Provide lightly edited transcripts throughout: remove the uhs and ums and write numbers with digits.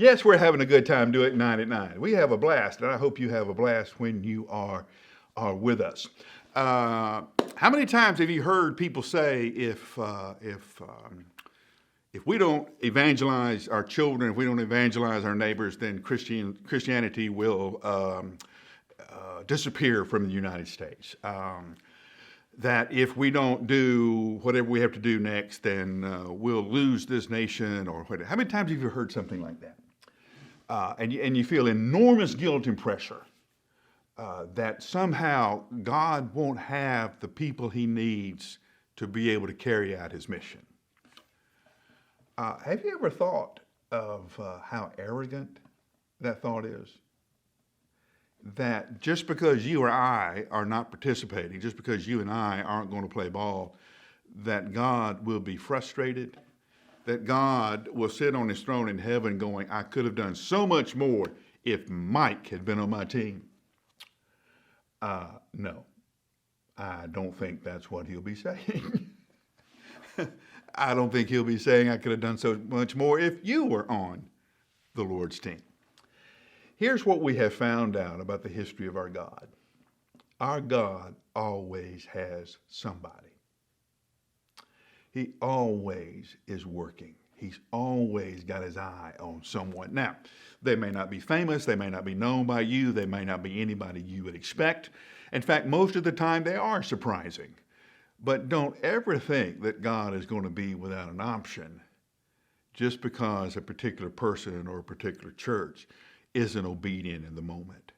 Yes, we're having a good time doing it 9 at 9. We have a blast, and I hope you have a blast when you are with us. How many times have you heard people say if we don't evangelize our children, if we don't evangelize our neighbors, then Christianity will disappear from the United States? That if we don't do whatever we have to do next, then we'll lose this nation or whatever. How many times have you heard something like that? And you feel enormous guilt and pressure that somehow God won't have the people he needs to be able to carry out his mission. Have you ever thought of how arrogant that thought is? That just because you or I are not participating, just because you and I aren't going to play ball, that God will be frustrated, that God will sit on his throne in heaven going, I could have done so much more if Mike had been on my team. No, I don't think that's what he'll be saying. I don't think he'll be saying I could have done so much more if you were on the Lord's team. Here's what we have found out about the history of our God. Our God always has somebody. He always is working. He's always got his eye on someone. Now, they may not be famous. They may not be known by you. They may not be anybody you would expect. In fact, most of the time they are surprising. But don't ever think that God is going to be without an option just because a particular person or a particular church isn't obedient in the moment.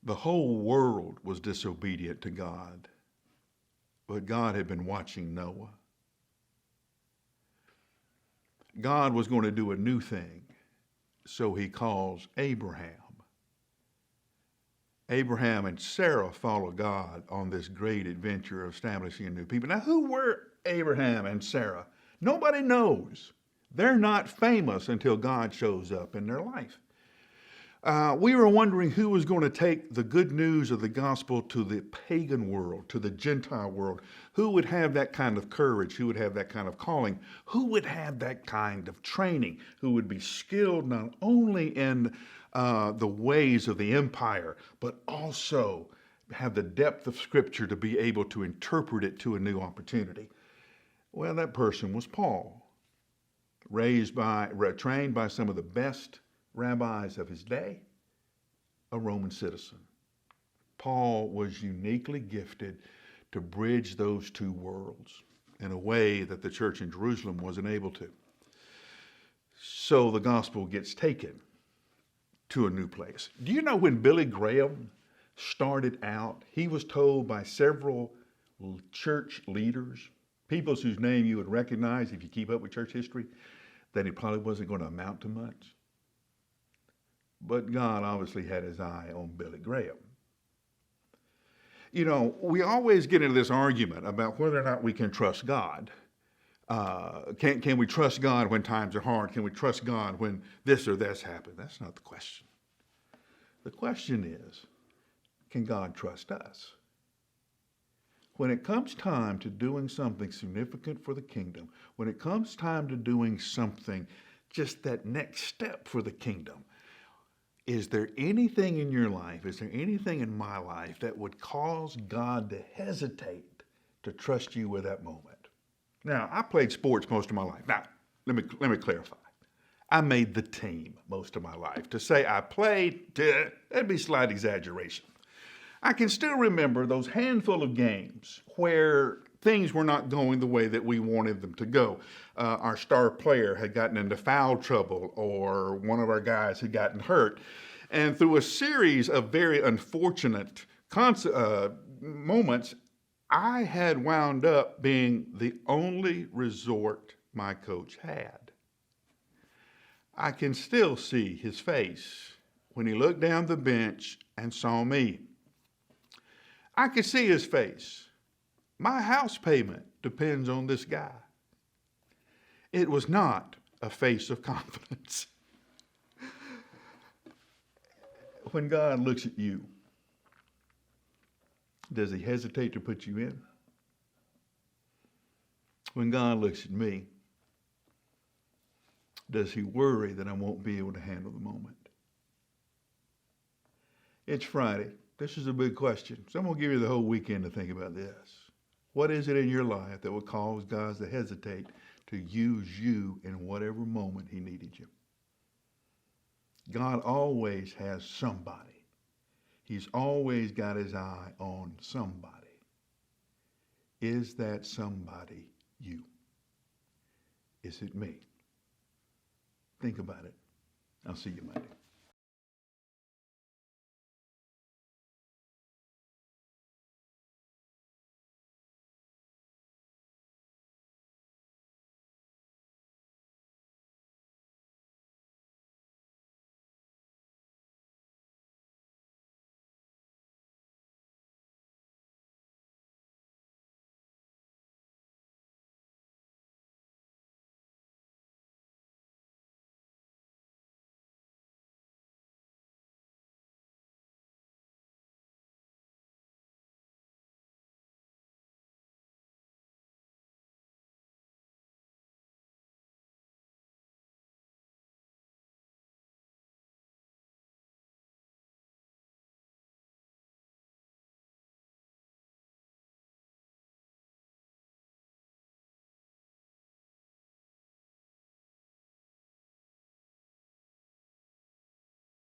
The whole world was disobedient to God, but God had been watching Noah. God was going to do a new thing, so he calls Abraham. Abraham and Sarah follow God on this great adventure of establishing a new people. Now, who were Abraham and Sarah? Nobody knows. They're not famous until God shows up in their life. We were wondering who was going to take the good news of the gospel to the pagan world, to the Gentile world. Who would have that kind of courage? Who would have that kind of calling? Who would have that kind of training? Who would be skilled not only in the ways of the empire, but also have the depth of Scripture to be able to interpret it to a new opportunity? Well, that person was Paul, trained by some of the best rabbis of his day, a Roman citizen. Paul was uniquely gifted to bridge those two worlds in a way that the church in Jerusalem wasn't able to. So the gospel gets taken to a new place. Do you know when Billy Graham started out, he was told by several church leaders, people whose name you would recognize if you keep up with church history, that he probably wasn't going to amount to much. But God obviously had his eye on Billy Graham. You know, we always get into this argument about whether or not we can trust God. Can we trust God when times are hard? Can we trust God when this or this happens? That's not the question. The question is, can God trust us? When it comes time to doing something significant for the kingdom, when it comes time to doing something, just that next step for the kingdom, is there anything in your life, is there anything in my life that would cause God to hesitate to trust you with that moment? Now, I played sports most of my life. Now, let me clarify. I made the team most of my life. To say I played, that'd be slight exaggeration. I can still remember those handful of games where things were not going the way that we wanted them to go. Our star player had gotten into foul trouble, or one of our guys had gotten hurt. And through a series of very unfortunate moments, I had wound up being the only resort my coach had. I can still see his face when he looked down the bench and saw me. I could see his face. My house payment depends on this guy. It was not a face of confidence. When God looks at you, does he hesitate to put you in? When God looks at me, Does he worry that I won't be able to handle the moment? It's Friday. This is a big question. So I'm going to give you the whole weekend to think about this. What is it in your life that would cause God to hesitate to use you in whatever moment he needed you? God always has somebody. He's always got his eye on somebody. Is that somebody you? Is it me? Think about it. I'll see you Monday.